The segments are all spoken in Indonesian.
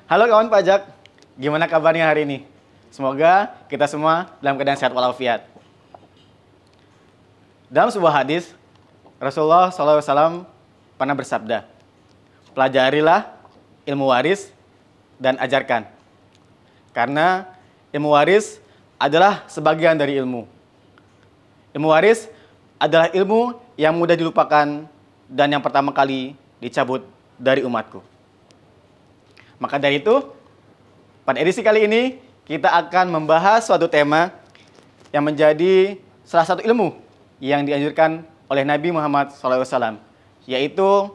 Halo kawan pajak, gimana kabarnya hari ini? Semoga kita semua dalam keadaan sehat walafiat. Dalam sebuah hadis, Rasulullah SAW pernah bersabda, pelajarilah ilmu waris dan ajarkan. Karena ilmu waris adalah sebagian dari ilmu. Ilmu waris adalah ilmu yang mudah dilupakan dan yang pertama kali dicabut dari umatku. Maka dari itu, pada edisi kali ini, kita akan membahas suatu tema yang menjadi salah satu ilmu yang dianjurkan oleh Nabi Muhammad SAW, yaitu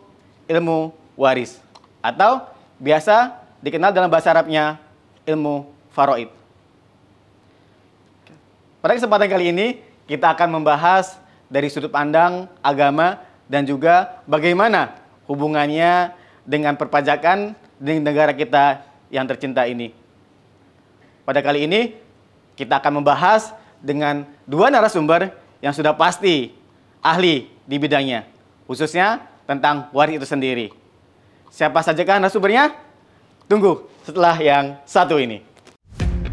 ilmu waris, atau biasa dikenal dalam bahasa Arabnya, ilmu faraid. Pada kesempatan kali ini, kita akan membahas dari sudut pandang agama dan juga bagaimana hubungannya dengan perpajakan di negara kita yang tercinta ini. Pada kali ini, kita akan membahas dengan dua narasumber yang sudah pasti ahli di bidangnya, khususnya tentang waris itu sendiri. Siapa sajakah narasumbernya? Tunggu setelah yang satu ini.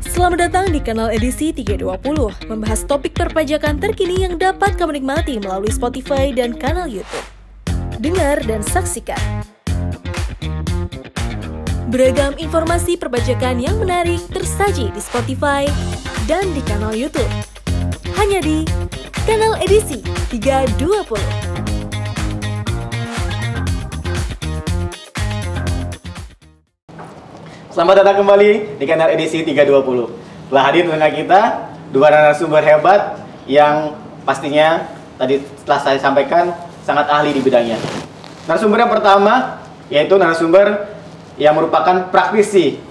Selamat datang di kanal edisi 320, membahas topik perpajakan terkini yang dapat kamu nikmati melalui Spotify dan kanal YouTube. Dengar dan saksikan beragam informasi perpajakan yang menarik tersaji di Spotify dan di kanal YouTube. Hanya di kanal edisi 320. Selamat datang kembali di kanal edisi 320. Telah hadir dengan kita dua narasumber hebat yang pastinya tadi setelah saya sampaikan sangat ahli di bidangnya. Narasumber yang pertama yaitu narasumber yang merupakan praktisi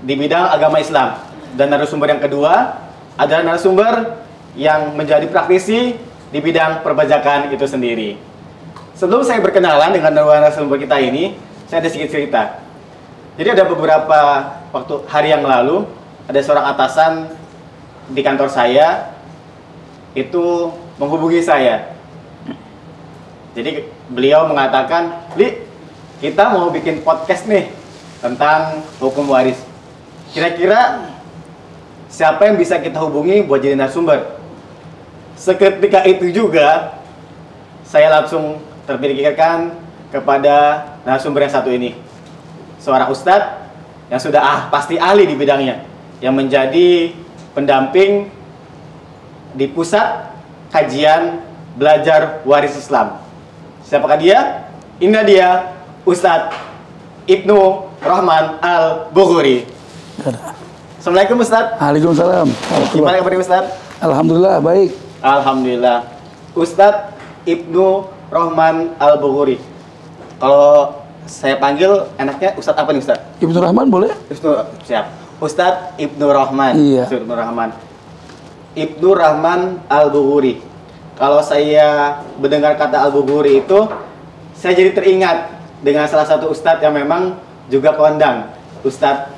di bidang agama Islam, dan narasumber yang kedua adalah narasumber yang menjadi praktisi di bidang perpajakan itu sendiri. Sebelum saya berkenalan dengan dua narasumber kita ini, saya ada sedikit cerita. Jadi ada beberapa hari yang lalu, ada seorang atasan di kantor saya itu menghubungi saya. Jadi beliau mengatakan, "Li, kita mau bikin podcast nih tentang hukum waris. Kira-kira siapa yang bisa kita hubungi buat jadi narasumber?" Seketika itu juga saya langsung terpikirkan kepada narasumber yang satu ini. Seorang ustadz yang sudah pasti ahli di bidangnya, yang menjadi pendamping di pusat kajian belajar waris Islam. Siapakah dia? Ini dia, Ustadz Ibnu Rahman Al-Bukhari. Assalamualaikum Ustadz. Waalaikumsalam. Gimana kabarnya Ustadz? Alhamdulillah baik. Alhamdulillah. Ustadz Ibnu Rahman Al-Bukhari. Kalau saya panggil enaknya Ustadz apa nih Ustadz? Ibnu Rahman boleh? Siap. Ustadz Ibnu Rahman. Iya. Ibnu Rahman. Ibnu Rahman Al-Bukhari. Kalau saya mendengar kata Al-Bukhari itu, saya jadi teringat dengan salah satu ustadz yang memang juga kondang, Ustadz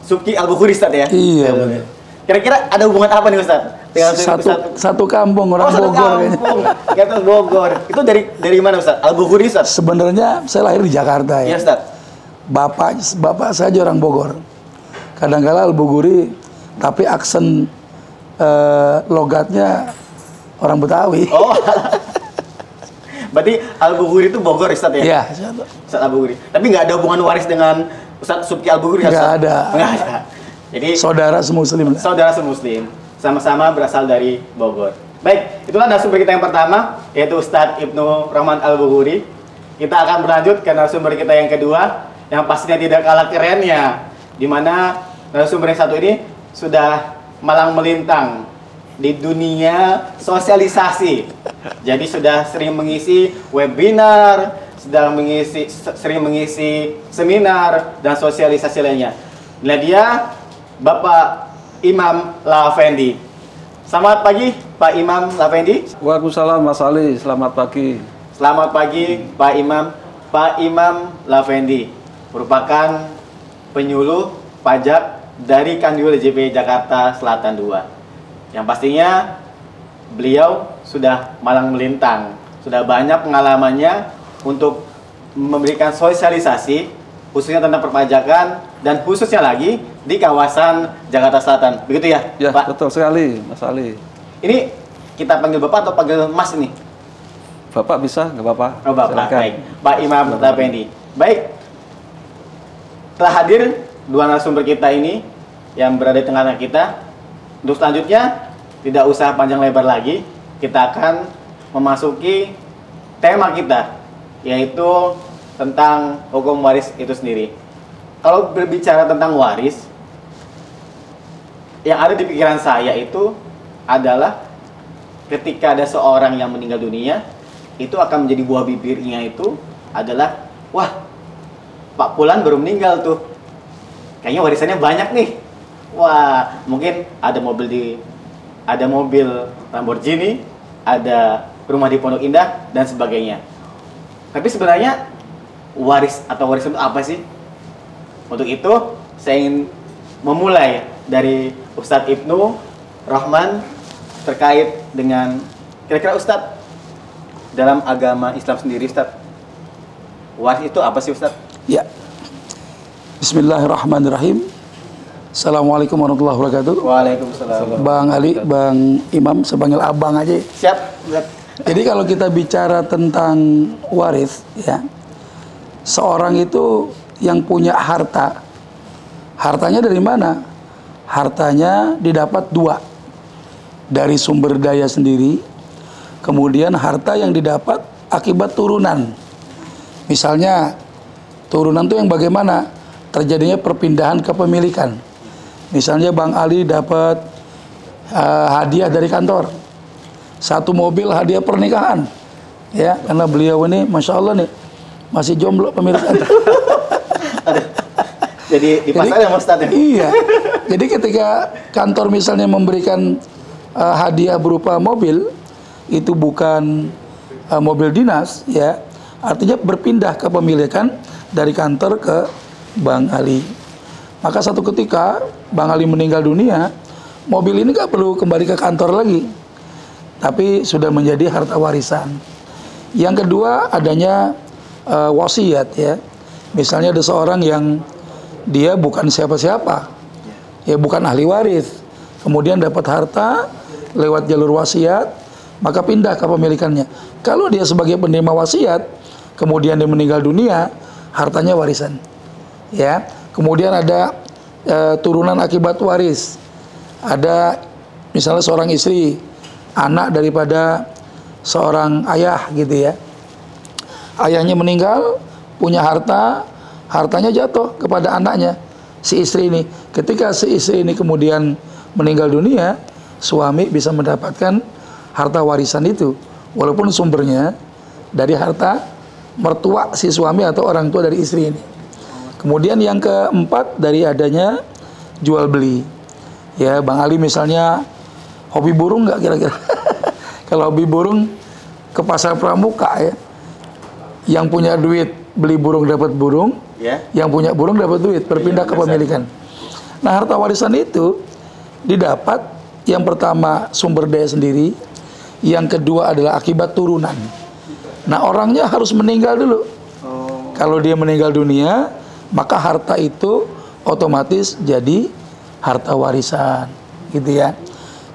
Subki Al-Bukhari, Ustadz ya? Iya benar. Kira-kira ada hubungan apa nih Ustadz? Satu kampung, orang Bogor. Satu Bogor. Itu dari mana Ustadz? Al-Bukhari Ustadz? Sebenarnya saya lahir di Jakarta ya. Iya Ustadz. Bapak saya aja orang Bogor. Kadang-kala Al-Bukhari, tapi aksen logatnya orang Betawi. Oh. Berarti Al-Bukhari itu Bogor Ustadz ya? Iya. Ustadz Al-Bukhari. Tapi nggak ada hubungan waris dengan Ustadz Subki Al-Bukhari ya? Nggak ada. Nggak ada. Jadi saudara semuslim. Saudara semuslim. Sama-sama berasal dari Bogor. Baik, itulah narasumber kita yang pertama, yaitu Ustadz Ibnu Rahman Al-Bukhari. Kita akan berlanjut ke narasumber kita yang kedua, yang pastinya tidak kalah kerennya, di mana narasumber yang satu ini sudah malang melintang di dunia sosialisasi. Jadi sudah sering mengisi webinar, sering mengisi seminar dan sosialisasi lainnya. Nah dia Bapak Imam Lafendi. Selamat pagi Pak Imam Lafendi. Waalaikumsalam Mas Ali, selamat pagi. Selamat pagi Pak Imam. Pak Imam Lafendi merupakan penyuluh pajak dari Kanwil JP Jakarta Selatan 2. Yang pastinya beliau sudah malang melintang, sudah banyak pengalamannya untuk memberikan sosialisasi khususnya tentang perpajakan dan khususnya lagi di kawasan Jakarta Selatan. Begitu ya, Ya, Pak? betul sekali, Mas Ali. Ini kita panggil Bapak atau panggil Mas ini? Bapak bisa, nggak apa-apa. Oh, Bapak. Silakan. Baik. Pak Imam Tapendi. Baik. Telah hadir dua narasumber kita ini yang berada di tengah-tengah kita. Untuk selanjutnya, tidak usah panjang lebar lagi. Kita akan memasuki tema kita, yaitu tentang hukum waris itu sendiri. Kalau berbicara tentang waris, yang ada di pikiran saya itu adalah ketika ada seorang yang meninggal dunia, itu akan menjadi buah bibirnya itu adalah, wah, Pak Fulan baru meninggal tuh, kayaknya warisannya banyak nih. Wah, mungkin ada mobil Lamborghini, ada rumah di Pondok Indah dan sebagainya. Tapi sebenarnya waris atau warisan itu apa sih? Untuk itu saya ingin memulai dari Ustadz Ibnu Rahman terkait dengan kira-kira Ustadz, dalam agama Islam sendiri Ustadz, waris itu apa sih Ustadz? Ya. Bismillahirrahmanirrahim. Assalamualaikum warahmatullahi wabarakatuh. Waalaikumsalam. Bang Ali, Bang Imam, saya panggil abang aja. Siap, Ustadz. Jadi kalau kita bicara tentang waris, ya, seorang itu yang punya harta, hartanya dari mana? Hartanya didapat dua, dari sumber daya sendiri, kemudian harta yang didapat akibat turunan. Misalnya turunan itu yang bagaimana? Terjadinya perpindahan kepemilikan. Misalnya Bang Ali dapat hadiah dari kantor, satu mobil hadiah pernikahan, ya, karena beliau ini masya Allah nih masih jomblo pemirsa. Jadi di pasar ya Ustadz ya? Iya. Jadi ketika kantor misalnya memberikan hadiah berupa mobil, itu bukan mobil dinas, ya, artinya berpindah kepemilikan dari kantor ke Bang Ali. Maka satu ketika Bang Ali meninggal dunia, mobil ini nggak perlu kembali ke kantor lagi, tapi sudah menjadi harta warisan. Yang kedua adanya wasiat, ya. Misalnya ada seorang yang dia bukan siapa-siapa, ya, bukan ahli waris, kemudian dapat harta lewat jalur wasiat, maka pindah kepemilikannya. Kalau dia sebagai penerima wasiat, kemudian dia meninggal dunia, hartanya warisan, ya. Kemudian ada turunan akibat waris. Ada misalnya seorang istri, anak daripada seorang ayah, gitu ya. Ayahnya meninggal, punya harta, hartanya jatuh kepada anaknya, si istri ini. Ketika si istri ini kemudian meninggal dunia, suami bisa mendapatkan harta warisan itu, walaupun sumbernya dari harta mertua si suami atau orang tua dari istri ini. Kemudian yang keempat dari adanya jual beli. Ya, Bang Ali misalnya hobi burung nggak kira-kira? Kalau hobi burung ke pasar pramuka, ya. Yang punya duit beli burung dapat burung, Ya. yang punya burung dapat duit, berpindah Iya, kepemilikan. Nah, harta warisan itu didapat yang pertama sumber daya sendiri, yang kedua adalah akibat turunan. Nah, orangnya harus meninggal dulu. Kalau dia meninggal dunia, maka harta itu otomatis jadi harta warisan, gitu ya.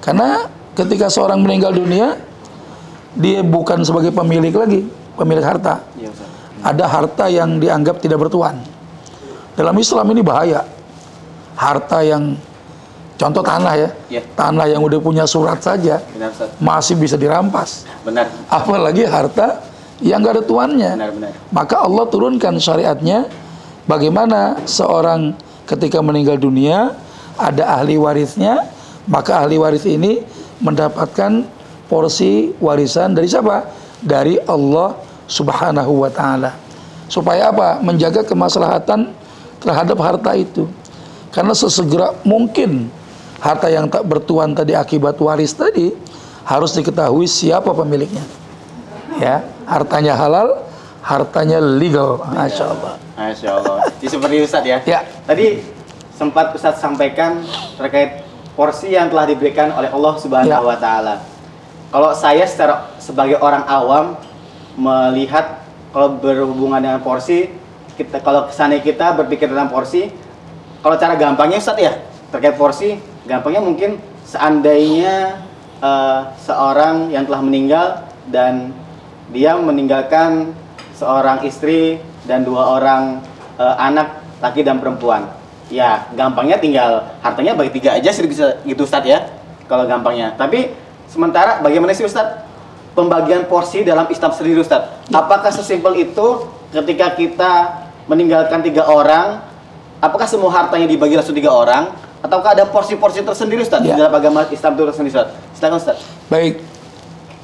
Karena ketika seorang meninggal dunia, dia bukan sebagai pemilik lagi, pemilik harta. Iya, Ustadz. Ada harta yang dianggap tidak bertuan. Dalam Islam ini bahaya. Harta yang, contoh tanah, ya, Ya. tanah yang udah punya surat saja Benar, Ustadz. masih bisa dirampas. Benar. Apalagi harta yang gak ada tuannya. Benar. Maka Allah turunkan syariatnya, bagaimana seorang ketika meninggal dunia ada ahli warisnya, maka ahli waris ini mendapatkan porsi warisan dari siapa? Dari Allah Subhanahu wa ta'ala. Supaya apa? Menjaga kemaslahatan terhadap harta itu. Karena sesegera mungkin harta yang tak bertuan tadi akibat waris tadi harus diketahui siapa pemiliknya. Ya, hartanya halal, hartanya legal. Masya Allah. Masya Allah. Jadi seperti Ustadz ya? Ya. Tadi sempat Ustadz sampaikan terkait porsi yang telah diberikan oleh Allah Subhanahu wa Ta'ala. Kalau saya sebagai orang awam melihat kalau berhubungan dengan porsi, kalau kesannya kita berpikir tentang porsi, kalau cara gampangnya Ustaz ya, terkait porsi, gampangnya mungkin seandainya seorang yang telah meninggal dan dia meninggalkan seorang istri dan 2 orang anak laki dan perempuan. Ya, gampangnya tinggal hartanya bagi 3 aja sih bisa gitu Ustaz ya. Kalau gampangnya. Tapi sementara bagaimana sih Ustaz pembagian porsi dalam Islam sendiri Ustaz? Apakah sesimpel itu ketika kita meninggalkan 3 orang, apakah semua hartanya dibagi langsung 3 orang? Ataukah ada porsi-porsi tersendiri Ustaz di dalam agama Islam itu tersendiri Ustaz? Silakan Ustaz. Baik,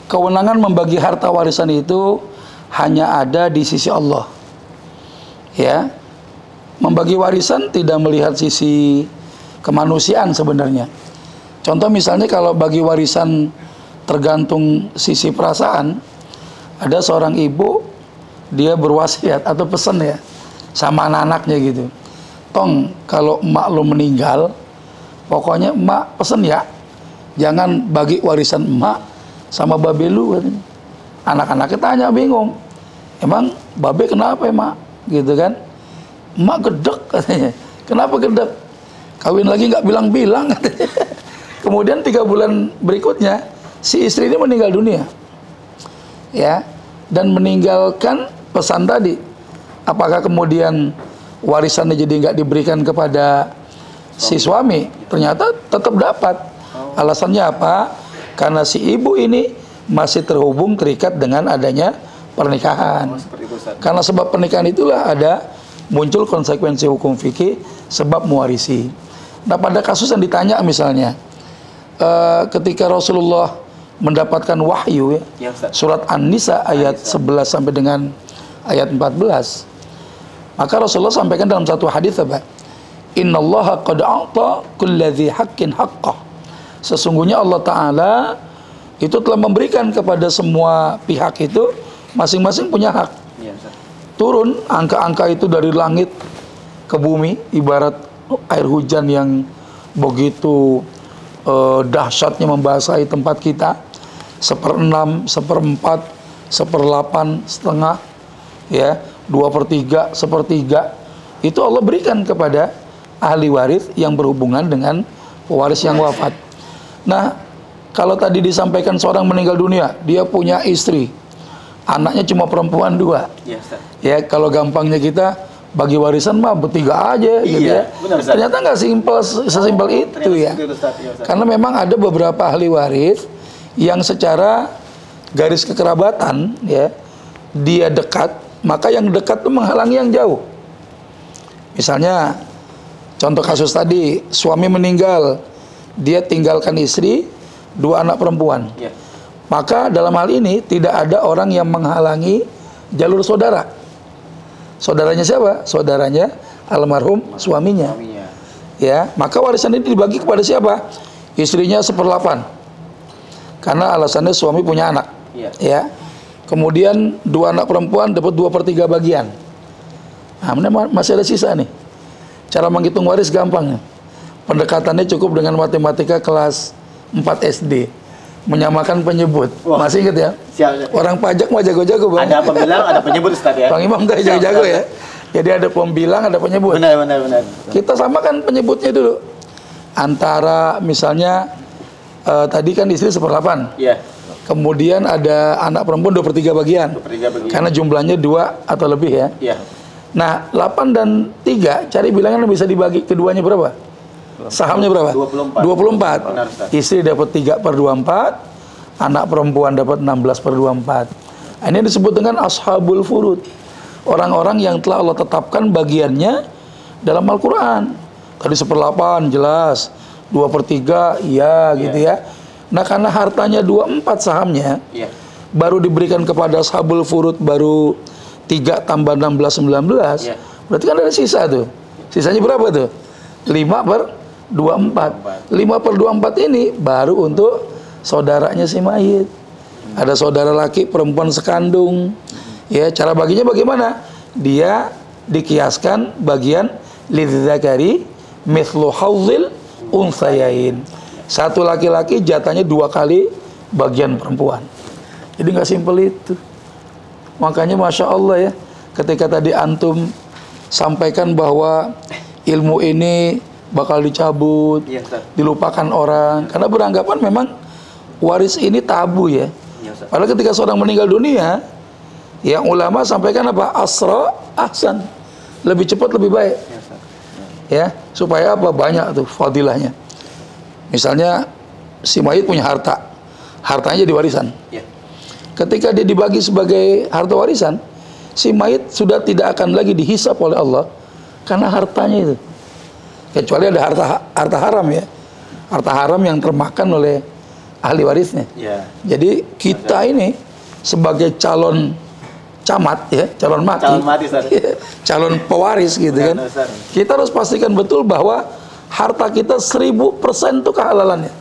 kewenangan membagi harta warisan itu hanya ada di sisi Allah. Ya, membagi warisan tidak melihat sisi kemanusiaan sebenarnya. Contoh misalnya kalau bagi warisan tergantung sisi perasaan, ada seorang ibu dia berwasiat atau pesan ya sama anak-anaknya gitu. Tong, kalau emak lo meninggal, pokoknya emak pesen ya, jangan bagi warisan emak sama babe lu katanya. Anak-anaknya tanya bingung, emang babe kenapa emak? Gitu kan? Emak gedek katanya. Kenapa gedek? Kawin lagi nggak bilang-bilang katanya. Kemudian 3 bulan berikutnya si istri ini meninggal dunia, ya, dan meninggalkan pesan tadi. Apakah kemudian warisannya jadi nggak diberikan kepada si suami? Ternyata tetap dapat. Alasannya apa? Karena si ibu ini masih terhubung terikat dengan adanya pernikahan. Karena sebab pernikahan itulah ada muncul konsekuensi hukum fikih sebab mewarisi. Nah, pada kasus yang ditanya misalnya, ketika Rasulullah mendapatkan wahyu ya, surat An-Nisa ayat 11 sampai dengan ayat 14, maka Rasulullah sampaikan dalam satu hadis apa? Innallaha qad a'ta kulli dzi haqqin haqqah. Sesungguhnya Allah Ta'ala itu telah memberikan kepada semua pihak itu masing-masing punya hak. Turun angka-angka itu dari langit ke bumi, ibarat air hujan yang begitu dahsyatnya membasahi tempat kita, 1/6, 1/4, 1/8, setengah, ya, 2/3, 1/3, itu Allah berikan kepada ahli waris yang berhubungan dengan pewaris yang wafat. Nah, kalau tadi disampaikan seorang meninggal dunia, dia punya istri, anaknya cuma perempuan 2, ya, kalau gampangnya kita bagi warisan mah bertiga aja, gitu ya. Benar, ternyata nggak sesimpel itu ya. Karena memang ada beberapa ahli waris yang secara garis kekerabatan ya dia dekat, maka yang dekat itu menghalangi yang jauh. Misalnya contoh kasus tadi, suami meninggal, dia tinggalkan istri, 2 anak perempuan. Maka dalam hal ini tidak ada orang yang menghalangi jalur saudara. Saudaranya siapa? Saudaranya almarhum suaminya. Ya, maka warisan ini dibagi kepada siapa? Istrinya 1/8. Karena alasannya suami punya anak. Ya. Kemudian 2 anak perempuan dapat 2/3 bagian. Nah, masih ada sisa nih. Cara menghitung waris gampang nih. Pendekatannya cukup dengan matematika kelas 4 SD. Menyamakan penyebut. Wah, masih ingat ya? Siap. Orang pajak mah jago-jago, Bang. Ada pembilang, ada penyebut Ustaz ya. Bang Imam enggak jago-jago ya. Jadi ada pembilang, ada penyebut. Benar. Kita samakan penyebutnya dulu. Antara misalnya tadi kan istri 1/8. Iya. Kemudian ada anak perempuan 2/3 bagian. Karena jumlahnya 2 atau lebih ya. Iya. Nah, 8 dan 3 cari bilangan yang bisa dibagi keduanya berapa? Sahamnya berapa? 24. Benar, Istri dapat 3/24, anak perempuan dapat 16/24. Ini disebut dengan ashabul furud. Orang-orang yang telah Allah tetapkan bagiannya dalam Al-Quran. Tadi 1/8 jelas, 2/3 iya gitu ya. Nah, karena hartanya 24 sahamnya, baru diberikan kepada ashabul furud baru 3 tambah 16, 19. Berarti kan ada sisa tuh. Sisanya berapa tuh? 5/24. 5/24 ini baru untuk saudaranya si mayit. Ada saudara laki, perempuan sekandung. Ya, cara baginya bagaimana? Dia dikiaskan bagian lidzakari mithlu haudzil unthayain. Satu laki-laki jatahnya 2 kali bagian perempuan. Jadi nggak simpel itu. Makanya Masya Allah ya, ketika tadi antum sampaikan bahwa ilmu ini bakal dicabut, Iya, Ustaz. dilupakan orang, karena beranggapan memang waris ini tabu ya. Iya, Ustaz. Padahal ketika seorang meninggal dunia, yang ulama sampaikan apa? Asra ahsan, lebih cepat lebih baik. Iya, Ustaz. Ya, supaya apa? Banyak tuh fadilahnya. Misalnya si mayit punya harta, hartanya jadi warisan. Iya. Ketika dia dibagi sebagai harta warisan, si mayit sudah tidak akan lagi dihisap oleh Allah karena hartanya itu. Kecuali ada harta haram ya, harta haram yang termakan oleh ahli warisnya. Iya. Jadi kita ini sebagai calon camat ya, calon mati, Ustaz. calon pewaris gitu kan. Benar, Ustaz. Kita harus pastikan betul bahwa harta kita 1000% itu kehalalannya.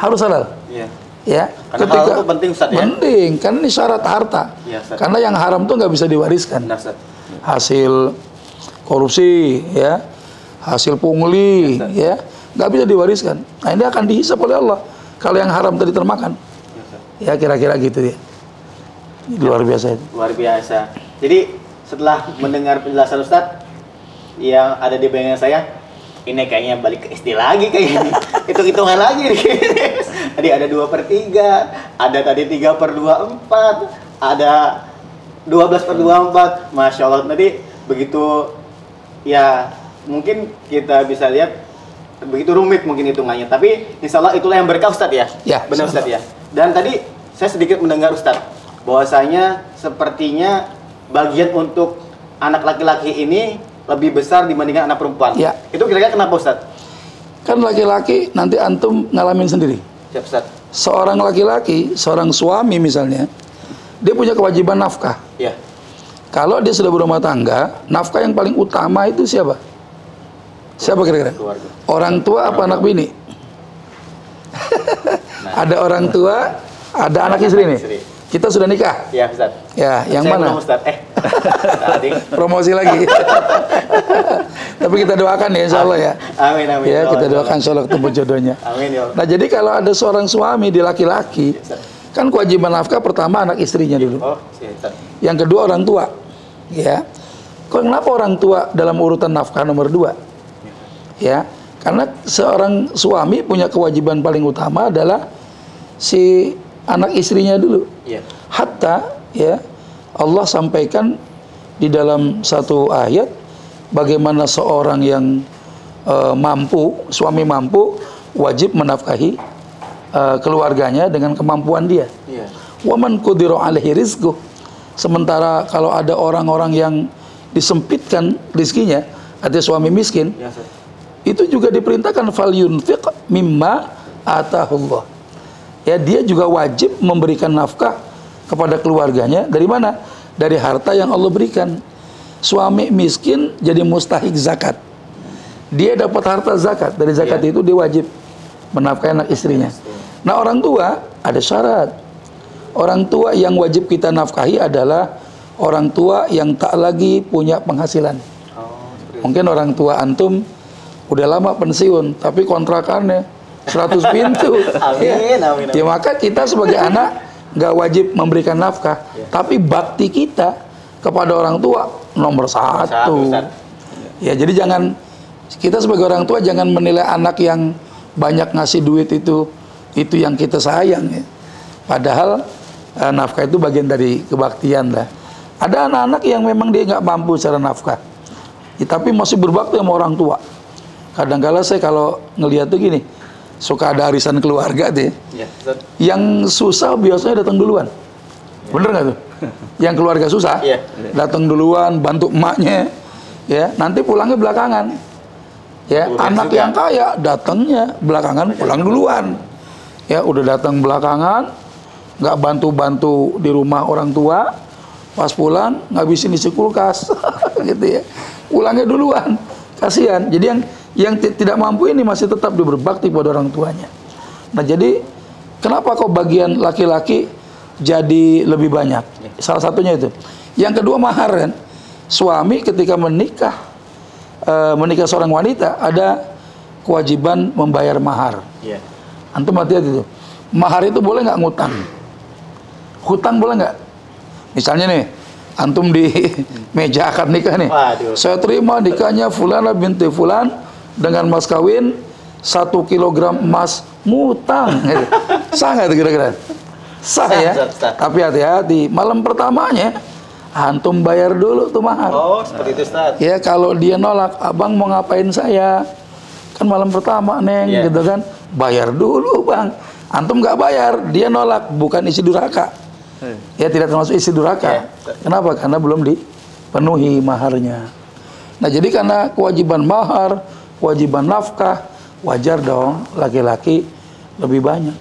Harus halal. Iya. Ya, Karena halal itu penting, Ustaz, ya? Penting, karena ini syarat harta. Iya, Ustaz. Karena yang haram tuh nggak bisa diwariskan. Benar, Ustaz. Hasil korupsi, ya, hasil pungli, Iya, Ustaz. ya, nggak bisa diwariskan. Nah ini akan dihisap oleh Allah. Kalau yang haram tadi termakan, Iya, Ustaz. ya kira-kira gitu ya. Luar biasa itu. Luar biasa. Jadi setelah mendengar penjelasan Ustadz yang ada di bayangan saya, ini kayaknya balik ke SD lagi kayaknya. Hitung-hitungan lagi nih. Tadi ada 2/3, ada tadi 3/24, ada 12/24. Masya Allah. Tadi begitu ya, mungkin kita bisa lihat begitu rumit mungkin hitungannya. Tapi insya Allah itulah yang berkah Ustadz ya. Ya, Benar Ustadz ya. Dan tadi saya sedikit mendengar Ustadz bahwasanya sepertinya bagian untuk anak laki-laki ini lebih besar dibandingkan anak perempuan. Ya. Itu kira-kira kenapa Ustadz? Kan laki-laki nanti antum ngalamin sendiri. Siap Ustadz. Seorang laki-laki, seorang suami misalnya, dia punya kewajiban nafkah. Ya. Kalau dia sudah berumah tangga, nafkah yang paling utama itu siapa? Siapa kira-kira? Keluarga. Orang tua apa anak bini? Ada orang tua, ada anak istri nih. Kita sudah nikah. Ya Ustadz. Ya, yang Saya mana? belum, Ustadz. Tadi. Promosi lagi. Tapi kita doakan ya insya Allah ya. Amin amin. Ya, kita doakan insya Allah ketemu jodohnya. Amin ya Allah. Nah, jadi kalau ada seorang suami di laki-laki, kan kewajiban nafkah pertama anak istrinya dulu. Oh, siap Ustadz. Yang kedua orang tua. Ya. Kenapa orang tua dalam urutan nafkah nomor 2? Ya, karena seorang suami punya kewajiban paling utama adalah si anak istrinya dulu. Iya. Hatta ya Allah sampaikan di dalam satu ayat bagaimana seorang yang mampu, suami mampu wajib menafkahi keluarganya dengan kemampuan dia. Iya. Waman qudira alaihi rizquh. Sementara kalau ada orang-orang yang disempitkan rizkinya, ada suami miskin, Ya Ustadz. itu juga diperintahkan fal yunfiq mimma atahullah. Ya, dia juga wajib memberikan nafkah kepada keluarganya dari mana? Dari harta yang Allah berikan. Suami miskin jadi mustahik zakat. Dia dapat harta zakat. Dari zakat Iya. itu dia wajib menafkahi anak istrinya. Nah, orang tua ada syarat. Orang tua yang wajib kita nafkahi adalah orang tua yang tak lagi punya penghasilan. Oh, seperti itu. Mungkin orang tua antum udah lama pensiun, tapi kontrakannya 100 pintu. Amin, amin, amin. Ya, maka kita sebagai anak nggak wajib memberikan nafkah, tapi bakti kita kepada orang tua nomor satu. Ustadz. Ya, jadi jangan, kita sebagai orang tua jangan menilai anak yang banyak ngasih duit itu yang kita sayang ya. Padahal nafkah itu bagian dari kebaktian lah. Ada anak-anak yang memang dia nggak mampu secara nafkah, ya, tapi masih berbakti sama orang tua. Kadang-kala saya kalau ngelihat tuh gini, suka ada arisan keluarga deh. Iya, Ustadz. Yang susah biasanya datang duluan. Bener nggak tuh? Yang keluarga susah, Iya. datang duluan, bantu emaknya, ya. Nanti pulangnya belakangan. Ya, Keluarga anak juga. yang kaya datangnya belakangan, pulang duluan. Ya, udah datang belakangan, nggak bantu-bantu di rumah orang tua. Pas pulang ngabisin isi kulkas, gitu ya. Pulangnya duluan, kasihan. Jadi yang tidak mampu ini masih tetap dia berbakti pada orang tuanya. Nah, jadi kenapa kok bagian laki-laki jadi lebih banyak? Salah satunya itu. Yang kedua mahar kan. Suami ketika menikah seorang wanita ada kewajiban membayar mahar. Iya. Antum hati-hati itu. Mahar itu boleh nggak ngutang? Hutang boleh nggak? Misalnya nih, Antum di meja akad nikah nih. Waduh. Saya terima nikahnya Fulana binti Fulan dengan mas kawin 1 kilogram emas mutang. Sah nggak itu kira-kira? Sah ya. Sah. Tapi hati-hati, malam pertamanya antum bayar dulu tuh mahar. Oh, seperti itu Ustaz. Ya kalau dia nolak, abang mau ngapain saya? Kan malam pertama neng, Iya. gitu kan? Bayar dulu bang. Antum nggak bayar, dia nolak, bukan isi durhaka. Ya tidak termasuk isi durhaka. Iya. Kenapa? Karena belum dipenuhi maharnya. Nah jadi karena kewajiban mahar, kewajiban nafkah, wajar dong laki-laki lebih banyak.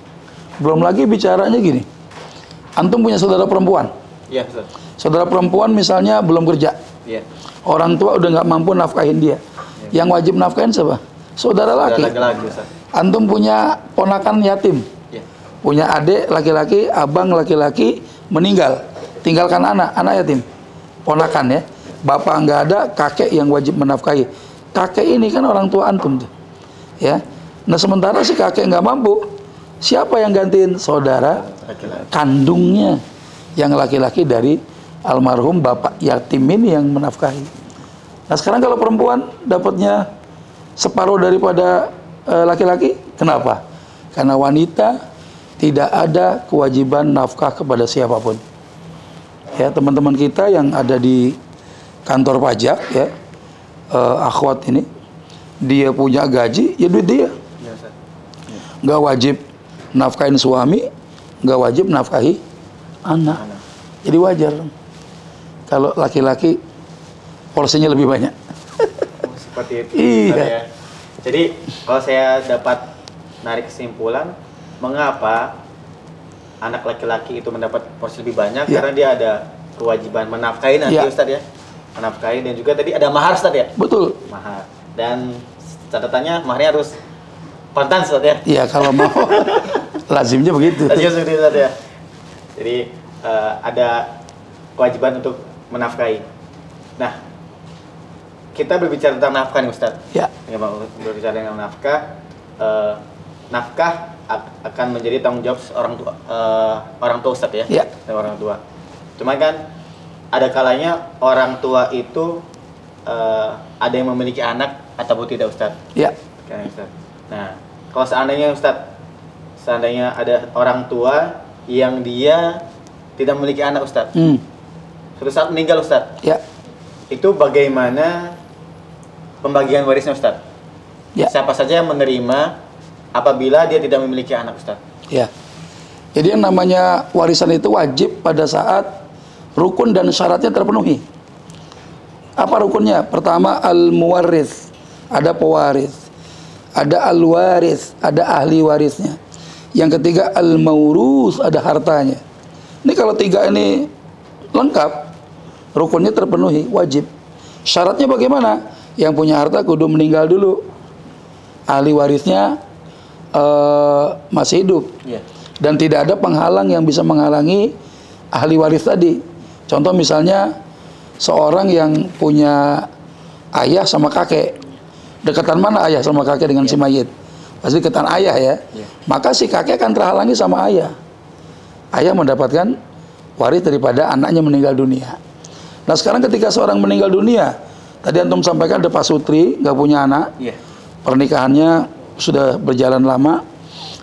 Belum lagi bicaranya gini, antum punya saudara perempuan. Iya, Ustaz. Saudara perempuan misalnya belum kerja, Iya. orang tua udah nggak mampu nafkahin dia. Yang wajib nafkahin siapa? Saudara laki. Laki-laki, Ustaz. Antum punya ponakan yatim, Iya. punya adik laki-laki, abang laki-laki meninggal, tinggalkan anak yatim, ponakan ya. Bapak nggak ada, kakek yang wajib menafkahi. Kakek ini kan orang tua antum tuh, ya. Nah sementara si kakek nggak mampu, siapa yang gantiin? Saudara Laki-laki. kandungnya yang laki-laki dari almarhum bapak yatim ini yang menafkahi. Nah sekarang kalau perempuan dapatnya separuh daripada laki-laki, kenapa? Karena wanita tidak ada kewajiban nafkah kepada siapapun. Ya teman-teman kita yang ada di kantor pajak ya, akhwat ini, dia punya gaji, ya duit dia. Iya, Ustaz. Nggak wajib nafkahin suami, nggak wajib nafkahi anak. Jadi wajar kalau laki-laki porsinya lebih banyak. Oh, seperti itu. Iya. Ustaz, ya. Jadi kalau saya dapat narik kesimpulan, mengapa anak laki-laki itu mendapat porsi lebih banyak? Ya. Karena dia ada kewajiban menafkahi nanti, Ya. Ustaz ya. Menafkahi, dan juga tadi ada mahar, Ustaz ya. Betul. Mahar. Dan catatannya maharnya harus pantas, Ustaz ya. Iya kalau mau lazimnya begitu. Tadi seperti itu, Ustaz ya. Jadi ada kewajiban untuk menafkahi. Nah, kita berbicara tentang nafkah nih, Ustaz. Ya. Ya, Bang, berbicara tentang nafkah. Nafkah akan menjadi tanggung jawab orang tua Ustaz ya. Ya. Orang tua. Cuma kan ada kalanya orang tua itu ada yang memiliki anak ataupun tidak, Ustaz. Ya. Kan, Ustaz. Nah, kalau seandainya ada orang tua yang dia tidak memiliki anak, Ustaz. Suatu saat meninggal, Ustaz. Ya. Itu bagaimana pembagian warisnya, Ustaz? Ya. Siapa saja yang menerima apabila dia tidak memiliki anak, Ustaz? Ya. Jadi yang namanya warisan itu wajib pada saat rukun dan syaratnya terpenuhi. Apa rukunnya? Pertama al-muwarris, ada pewaris. Ada al-waris, ada ahli warisnya. Yang ketiga al-maurus, ada hartanya. Ini kalau tiga ini lengkap, rukunnya terpenuhi, wajib. Syaratnya bagaimana? Yang punya harta kudu meninggal dulu. Ahli warisnya masih hidup. Iya. Dan tidak ada penghalang yang bisa menghalangi ahli waris tadi. Contoh misalnya seorang yang punya ayah sama kakek. Dekatan mana ayah sama kakek dengan si mayit? Pasti dekatan ayah ya. Maka si kakek akan terhalangi sama ayah. Ayah mendapatkan waris daripada anaknya meninggal dunia. Nah sekarang ketika seorang meninggal dunia, tadi antum sampaikan ada Pak Sutri, nggak punya anak, Iya. pernikahannya sudah berjalan lama,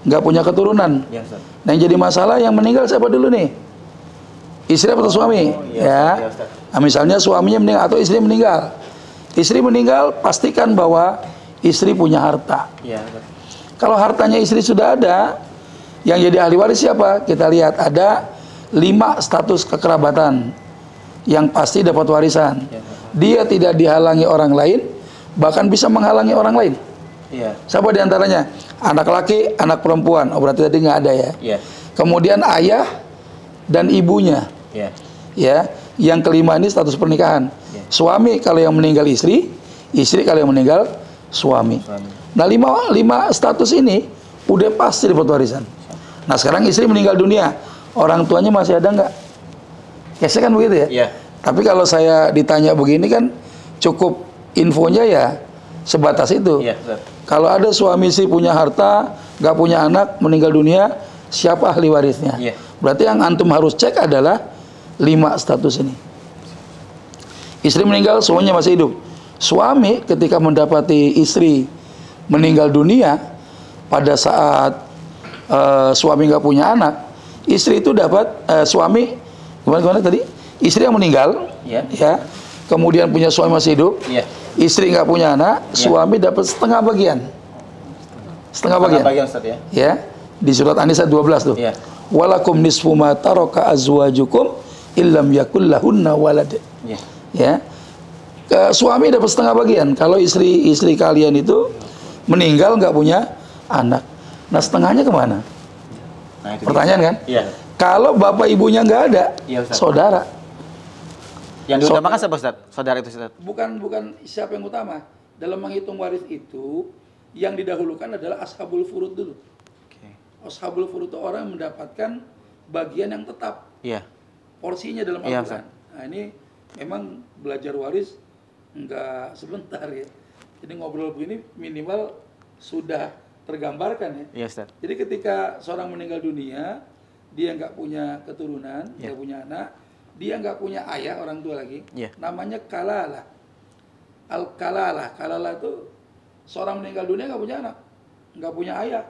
nggak punya keturunan. Iya, Ustaz. Nah yang jadi masalah yang meninggal siapa dulu nih? Istri atau suami? Iya, Ya. iya, Ustaz. Nah, misalnya suaminya meninggal atau istri meninggal. Istri meninggal, pastikan bahwa istri punya harta. Iya, Ustaz. Kalau hartanya istri sudah ada, yang jadi ahli waris siapa? Kita lihat ada 5 status kekerabatan yang pasti dapat warisan. Dia tidak dihalangi orang lain, bahkan bisa menghalangi orang lain. Iya. Siapa diantaranya? Anak laki, anak perempuan. Oh berarti tadi nggak ada ya. Iya. Kemudian ayah dan ibunya. Iya. Ya. Yang kelima ini status pernikahan. Ya. Suami kalau yang meninggal istri, istri kalau yang meninggal suami. Nah 5 status ini udah pasti dapat warisan. Nah sekarang istri meninggal dunia, orang tuanya masih ada nggak? Biasanya kan begitu ya. Iya. Tapi kalau saya ditanya begini kan cukup infonya ya sebatas itu. Iya, Ustaz. Kalau ada suami istri punya harta, nggak punya anak, meninggal dunia, siapa ahli warisnya? Iya. Berarti yang antum harus cek adalah 5 status ini. Istri meninggal, suaminya masih hidup. Suami ketika mendapati istri meninggal dunia pada saat suami nggak punya anak, istri itu dapat suami gimana tadi? Istri yang meninggal, ya, kemudian punya suami masih hidup, istri nggak punya anak, suami dapat setengah bagian. Setengah bagian, Ustaz, ya. Ya, di surat An-Nisa 12 tuh. Walakum nisfu ma taraka azwajukum illam yakul lahunna walad. Ya. Suami dapat setengah bagian kalau istri kalian itu meninggal nggak punya anak. Nah, setengahnya kemana? Nah, itu pertanyaan kan? Iya. Kalau bapak ibunya nggak ada, saudara. Yang diutamakan siapa, Ustaz? Saudara itu, Ustaz? Bukan siapa yang utama. Dalam menghitung waris itu, yang didahulukan adalah ashabul furud dulu. Ashabul furud itu orang yang mendapatkan bagian yang tetap. Porsinya dalam Al-Quran. Nah, ini memang belajar waris nggak sebentar ya. Jadi ngobrol begini minimal sudah tergambarkan ya. Iya, Ustaz. Jadi ketika seorang meninggal dunia, dia nggak punya keturunan, nggak punya anak, dia nggak punya ayah, orang tua lagi, namanya kalalah. Al-kalalah, kalalah itu seorang meninggal dunia nggak punya anak, nggak punya ayah.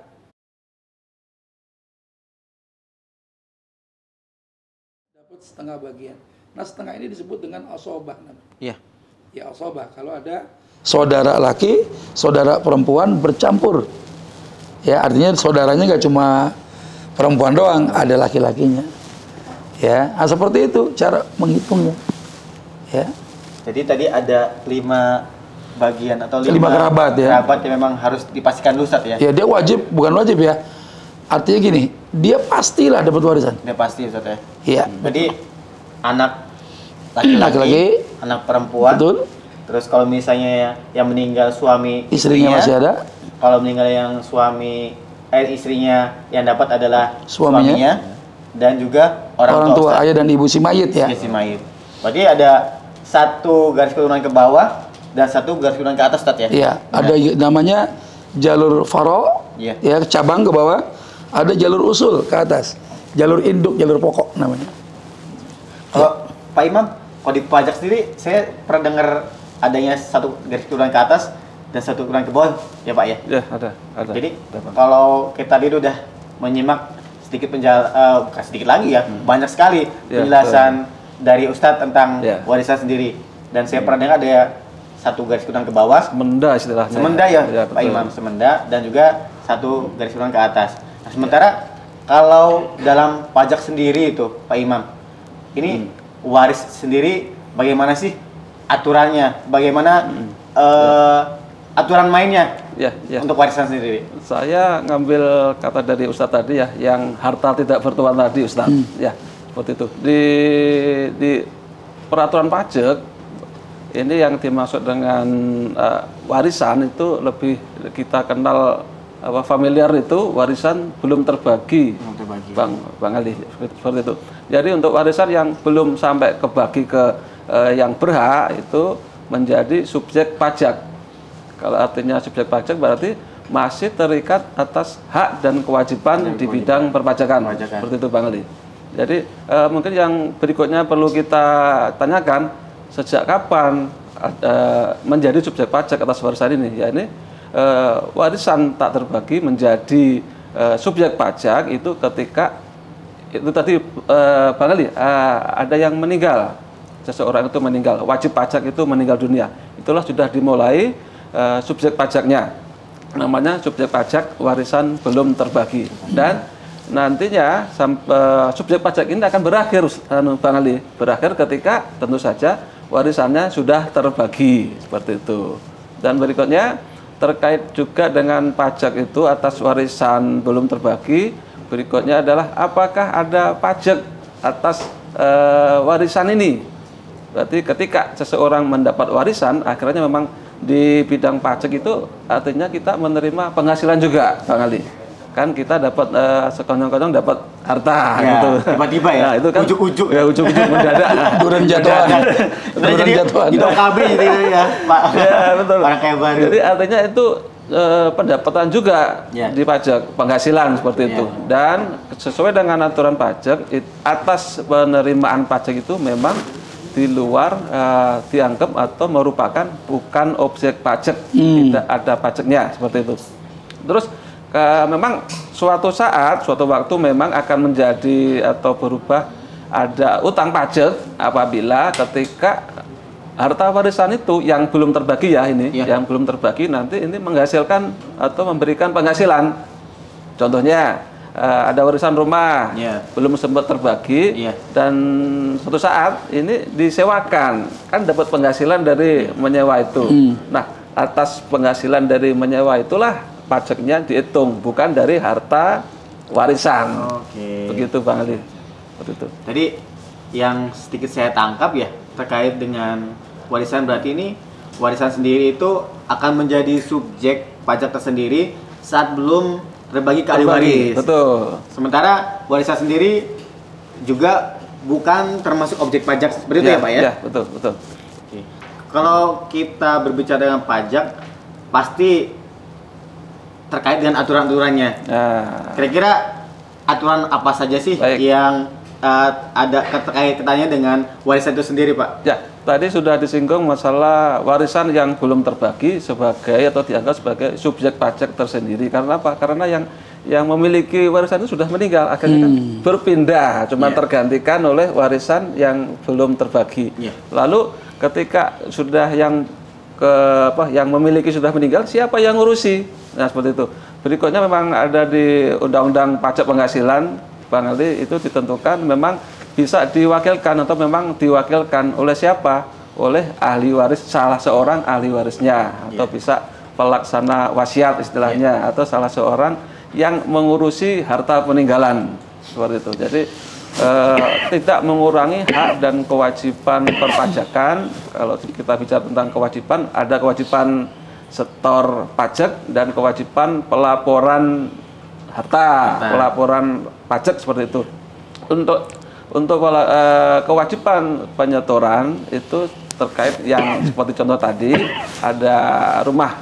Dapat setengah bagian. Nah, setengah ini disebut dengan asobah namanya. Ya, asobah. Kalau ada saudara laki, saudara perempuan bercampur. Ya, artinya saudaranya nggak cuma perempuan doang, ada laki-lakinya. Ya, nah, seperti itu cara menghitungnya. Ya. Jadi tadi ada 5 bagian atau 5 kerabat ya. Kerabat yang memang harus dipastikan dulu, Ustaz, ya. Ya, dia wajib, bukan wajib ya. Artinya gini, dia pastilah dapat warisan. Dia pasti, Ustaz, ya. Iya. Jadi anak laki-laki, anak perempuan. Betul. Terus kalau misalnya yang meninggal suami, istrinya masih ada. Kalau meninggal yang istrinya yang dapat adalah suaminya dan juga orang tua, ayah dan ibu si mayit ya. Si mayit. Berarti ada 1 garis keturunan ke bawah dan 1 garis keturunan ke atas, Ustaz, ya. Iya, ada namanya jalur faro, ya, cabang ke bawah, ada jalur usul ke atas. Jalur induk, jalur pokok namanya. Pak Imam, kalau di pajak sendiri saya pernah dengar adanya 1 garis keturunan ke atas dan 1 keturunan ke bawah, ya Pak ya? Ya, ada. Jadi kalau kita tadi udah menyimak sedikit bukan sedikit lagi ya, banyak sekali penjelasan dari Ustadz tentang warisan sendiri. Dan saya pernah dengar ada 1 garis keturunan ke bawah, semenda istilahnya. Semenda ya, Pak Imam, semenda, dan juga 1 garis keturunan ke atas. Nah, sementara kalau dalam pajak sendiri itu, Pak Imam, ini waris sendiri bagaimana sih aturannya? Bagaimana aturan mainnya untuk warisan sendiri? Saya ngambil kata dari Ustadz tadi ya, yang harta tidak bertuan tadi, Ustadz. Ya, seperti itu. Di peraturan pajak ini yang dimaksud dengan warisan itu lebih kita kenal familiar, itu warisan belum terbagi. Bang Ali, seperti itu. Jadi untuk warisan yang belum sampai kebagi ke yang berhak itu menjadi subjek pajak. Kalau artinya subjek pajak berarti masih terikat atas hak dan kewajiban di bidang perpajakan. Seperti itu, Bang Ali. Jadi mungkin yang berikutnya perlu kita tanyakan, sejak kapan menjadi subjek pajak atas warisan ini? Ya, ini warisan tak terbagi menjadi subjek pajak itu ketika itu tadi Bang Ali, ada yang meninggal, seseorang itu meninggal, wajib pajak itu meninggal dunia. Itulah sudah dimulai subjek pajaknya, namanya subjek pajak warisan belum terbagi. Dan nantinya subjek pajak ini akan berakhir, Bang Ali, berakhir ketika tentu saja warisannya sudah terbagi, seperti itu. Dan berikutnya terkait juga dengan pajak itu atas warisan belum terbagi, berikutnya adalah apakah ada pajak atas warisan ini. Berarti ketika seseorang mendapat warisan, akhirnya memang di bidang pajak itu artinya kita menerima penghasilan juga, Bang Ali. Kan kita dapat sekonyong-konyong dapat harta gitu. Tiba-tiba ya. Nah, itu kan ujuk-ujuk. Ya, ujuk-ujuk mendadak. Duren jatuhan. Duren jatuhan. Itu KB gitu ya, Pak. Ya, betul. Orang kayak baru. Jadi artinya itu pendapatan juga di pajak, penghasilan seperti itu. Dan sesuai dengan aturan pajak, atas penerimaan pajak itu memang di luar dianggap atau merupakan bukan objek pajak, tidak ada pajaknya seperti itu. Terus memang suatu saat, suatu waktu memang akan menjadi atau berubah ada utang pajak apabila ketika harta warisan itu yang belum terbagi ya ini, yang belum terbagi nanti ini menghasilkan atau memberikan penghasilan. Contohnya ada warisan rumah belum sempat terbagi dan suatu saat ini disewakan, kan dapat penghasilan dari menyewa itu. Nah, atas penghasilan dari menyewa itulah pajaknya dihitung, bukan dari harta warisan. Begitu Bang Ali. Seperti itu. Tadi yang sedikit saya tangkap ya terkait dengan warisan, berarti ini warisan sendiri itu akan menjadi subjek pajak tersendiri saat belum terbagi ke ahli waris. Betul. Sementara warisan sendiri juga bukan termasuk objek pajak seperti itu ya Pak ya? Ya, betul, betul. Oke. Kalau kita berbicara dengan pajak, pasti terkait dengan aturan-aturannya. Kira-kira aturan apa saja sih yang ada kaitannya dengan warisan itu sendiri, Pak? Ya, tadi sudah disinggung masalah warisan yang belum terbagi sebagai atau dianggap sebagai subjek pajak tersendiri. Karena apa? Karena yang memiliki warisan itu sudah meninggal, akhirnya kan berpindah, cuma tergantikan oleh warisan yang belum terbagi. Lalu ketika sudah yang memiliki sudah meninggal, siapa yang ngurusi? Nah, seperti itu. Berikutnya memang ada di Undang-Undang Pajak Penghasilan, Bang Ali, itu ditentukan memang bisa diwakilkan atau memang diwakilkan oleh siapa? Oleh ahli waris, salah seorang ahli warisnya, atau bisa pelaksana wasiat istilahnya, atau salah seorang yang mengurusi harta peninggalan, seperti itu. Jadi tidak mengurangi hak dan kewajiban perpajakan. Kalau kita bicara tentang kewajiban, ada kewajiban setor pajak dan kewajiban pelaporan harta, pelaporan pajak seperti itu. Untuk kewajiban penyetoran itu terkait yang seperti contoh tadi, ada rumah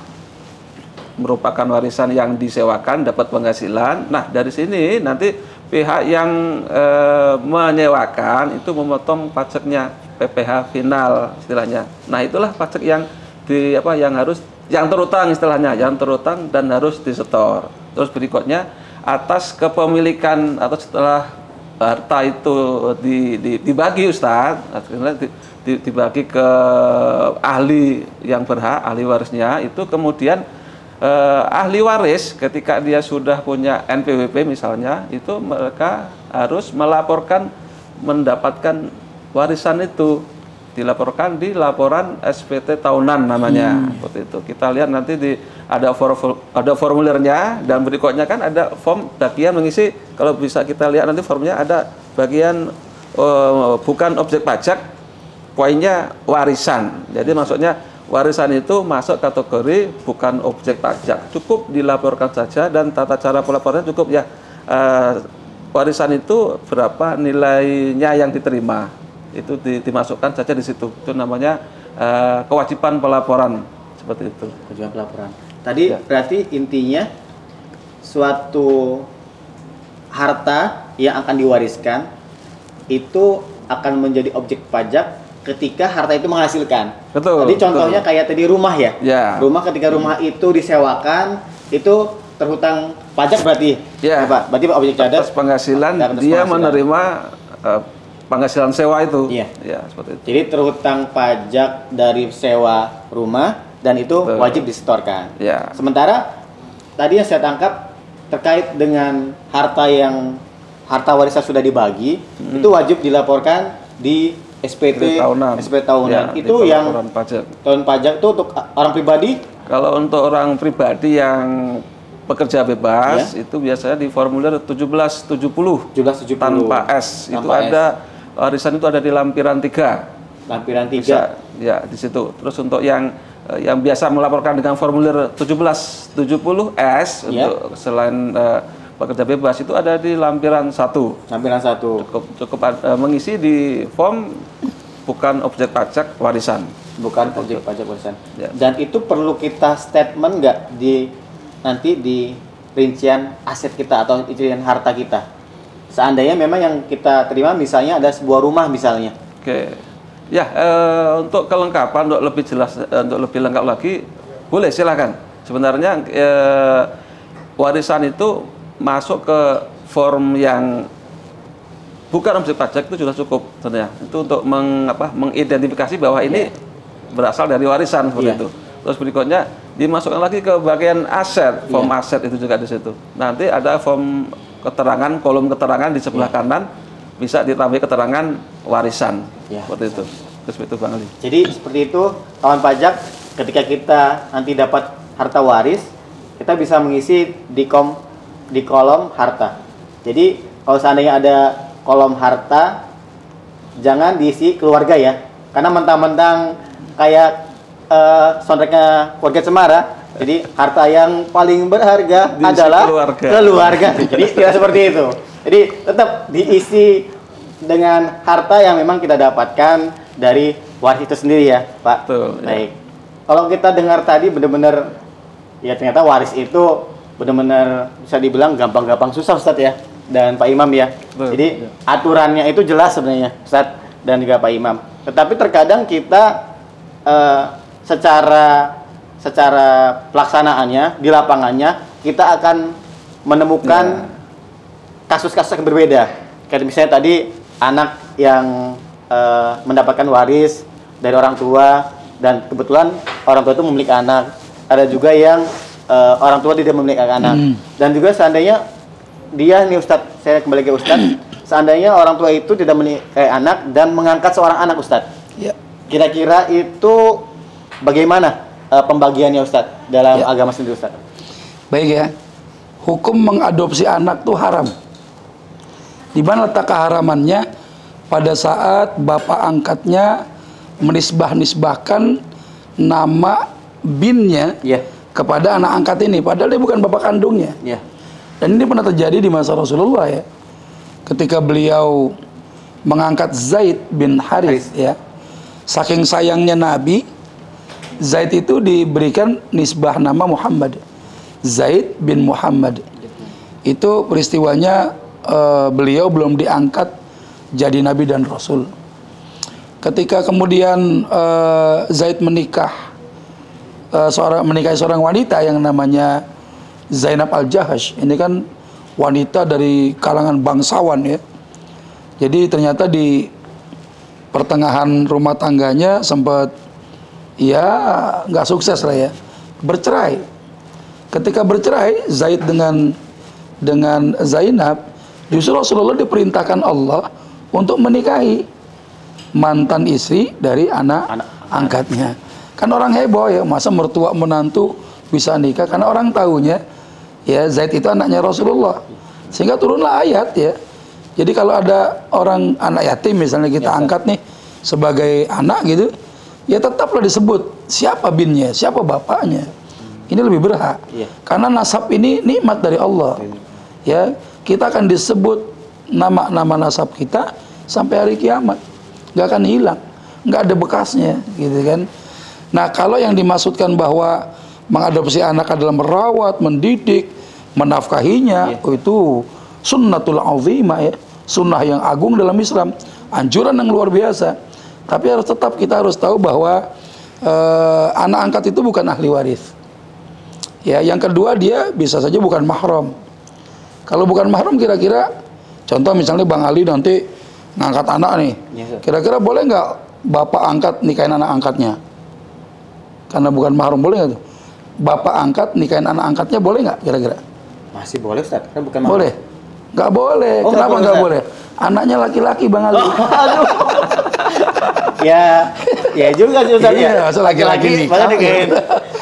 merupakan warisan yang disewakan dapat penghasilan. Nah, dari sini nanti pihak yang menyewakan itu memotong pajaknya, PPh final istilahnya. Nah, itulah pajak yang yang terutang istilahnya, yang terutang dan harus disetor. Terus berikutnya atas kepemilikan atau setelah harta itu dibagi Ustadz, akhirnya dibagi ke ahli yang berhak, ahli warisnya itu, kemudian ahli waris ketika dia sudah punya NPWP misalnya, itu mereka harus melaporkan mendapatkan warisan itu, dilaporkan di laporan SPT tahunan namanya, seperti itu. Kita lihat nanti ada formulirnya, dan berikutnya kan ada form bagian mengisi. Kalau bisa kita lihat nanti formnya ada bagian bukan objek pajak, poinnya warisan. Jadi maksudnya warisan itu masuk kategori bukan objek pajak, cukup dilaporkan saja, dan tata cara pelaporannya cukup ya, warisan itu berapa nilainya yang diterima, itu dimasukkan saja di situ. Itu namanya kewajiban pelaporan, seperti itu. Kewajiban pelaporan. Tadi berarti intinya suatu harta yang akan diwariskan itu akan menjadi objek pajak ketika harta itu menghasilkan. Betul. Tadi contohnya kayak tadi rumah ya. Rumah, ketika rumah itu disewakan itu terhutang pajak berarti. Pak. Berarti objek pajak atas penghasilan dia menerima penghasilan sewa itu. Seperti itu. Jadi terhutang pajak dari sewa rumah dan itu wajib disetorkan. Sementara tadi yang saya tangkap terkait dengan harta warisan sudah dibagi, itu wajib dilaporkan di SPT tahunan. Itu yang tahun pajak itu untuk orang pribadi. Kalau untuk orang pribadi yang pekerja bebas itu biasanya di formulir 1770 tanpa S. Itu ada warisan itu ada di lampiran 3. Lampiran 3. Bisa, ya di situ. Terus untuk yang biasa melaporkan dengan formulir 1770S untuk selain pekerja bebas itu ada di lampiran 1. Lampiran 1. Cukup mengisi di form bukan objek pajak warisan. Bukan objek pajak warisan. Dan itu perlu kita statement nggak nanti di rincian aset kita atau rincian harta kita. Seandainya memang yang kita terima misalnya ada sebuah rumah misalnya. Ya, untuk kelengkapan, untuk lebih jelas, untuk lebih lengkap lagi, boleh silakan. Sebenarnya warisan itu masuk ke form yang bukan objek pajak itu sudah cukup sebenarnya. Itu untuk mengidentifikasi bahwa ini berasal dari warisan seperti itu. Terus berikutnya dimasukkan lagi ke bagian aset, form aset itu juga di situ. Nanti ada form keterangan, kolom keterangan di sebelah kanan bisa ditambah keterangan warisan. Seperti itu. Seperti itu Bang Ali. Jadi seperti itu kawan pajak, ketika kita nanti dapat harta waris, kita bisa mengisi di kolom harta. Jadi kalau seandainya ada kolom harta, jangan diisi keluarga ya, karena mentang-mentang kayak soundtracknya keluarga Cemara. Jadi harta yang paling berharga diisi adalah keluarga. Jadi tidak seperti itu. Jadi tetap diisi dengan harta yang memang kita dapatkan dari waris itu sendiri ya, Pak. Betul, baik. Kalau kita dengar tadi benar-benar ya, ternyata waris itu benar-benar bisa dibilang gampang-gampang susah Ustadz ya, dan Pak Imam ya. Betul, jadi aturannya itu jelas sebenarnya Ustadz dan juga Pak Imam. Tetapi terkadang kita secara pelaksanaannya di lapangannya kita akan menemukan kasus-kasus yang berbeda. Kayak misalnya tadi anak yang mendapatkan waris dari orang tua dan kebetulan orang tua itu memiliki anak. Ada juga yang orang tua tidak memiliki anak. Dan juga seandainya dia nih Ustadz, saya kembali ke Ustadz, seandainya orang tua itu tidak memiliki anak dan mengangkat seorang anak Ustadz, kira-kira itu bagaimana pembagiannya Ustadz dalam agama sendiri Ustadz? Baik ya, hukum mengadopsi anak itu haram. Di mana letak keharamannya? Pada saat bapak angkatnya menisbahkan nama binnya kepada anak angkat ini, padahal dia bukan bapak kandungnya. Dan ini pernah terjadi di masa Rasulullah ya, ketika beliau mengangkat Zaid bin Harith ya, saking sayangnya Nabi, Zaid itu diberikan nisbah nama Muhammad, Zaid bin Muhammad. Itu peristiwanya beliau belum diangkat jadi Nabi dan Rasul. Ketika kemudian Zaid menikahi seorang wanita yang namanya Zainab Al-Jahash. Ini kan wanita dari kalangan bangsawan ya. Jadi ternyata di pertengahan rumah tangganya sempat ya nggak sukses lah ya, bercerai. Ketika bercerai Zaid dengan Zainab, justru Rasulullah diperintahkan Allah untuk menikahi mantan istri dari anak angkatnya. Kan orang heboh ya, masa mertua menantu bisa nikah, karena orang tahunya ya Zaid itu anaknya Rasulullah. Sehingga turunlah ayat ya. Jadi kalau ada orang anak yatim misalnya kita angkat nih sebagai anak gitu, ya tetaplah disebut siapa binnya, siapa bapaknya. Ini lebih berhak. Karena nasab ini nikmat dari Allah. Ya, kita akan disebut nama-nama nasab kita sampai hari kiamat, nggak akan hilang, nggak ada bekasnya, gitu kan. Nah, kalau yang dimaksudkan bahwa mengadopsi anak adalah merawat, mendidik, menafkahinya, itu sunnatul azimah ya, sunnah yang agung dalam Islam, anjuran yang luar biasa. Tapi kita harus tahu bahwa anak angkat itu bukan ahli waris. Ya, yang kedua dia bisa saja bukan mahram. Kalau bukan mahram, kira-kira contoh misalnya Bang Ali nanti ngangkat anak nih, kira-kira boleh nggak bapak angkat nikahin anak angkatnya? Karena bukan mahram, boleh nggak tuh? Bapak angkat nikahin anak angkatnya boleh nggak kira-kira? Masih boleh Ustaz, kan bukan mahram. Boleh? Nggak boleh. Kenapa nggak boleh? Anaknya laki-laki Bang Ali. Aduh. ya juga sih Ustaz ya. Iya, laki-laki nikahin.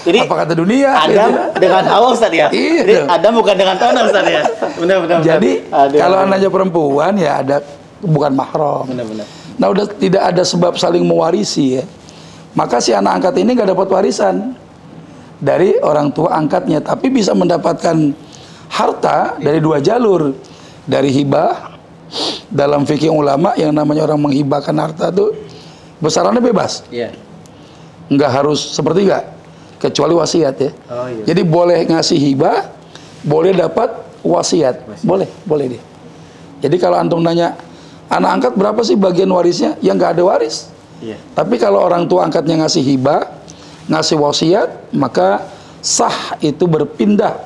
Jadi apa kata dunia? Adam dengan Hawa Ustaz ya. Jadi Adam bukan dengan Tona Ustaz ya. Benar. Jadi kalau anaknya perempuan ya ada bukan mahram. Benar. Nah, udah tidak ada sebab saling mewarisi ya. Maka si anak angkat ini nggak dapat warisan dari orang tua angkatnya, tapi bisa mendapatkan harta dari dua jalur. Dari hibah, dalam fikih ulama yang namanya orang menghibahkan harta tuh besarannya bebas. Nggak harus sepertiga, kecuali wasiat ya. Jadi boleh ngasih hibah, boleh dapat wasiat. Boleh deh. Jadi kalau antum nanya anak angkat berapa sih bagian warisnya, yang nggak ada waris, Iya. Tapi kalau orang tua angkatnya ngasih hibah, ngasih wasiat, maka sah itu berpindah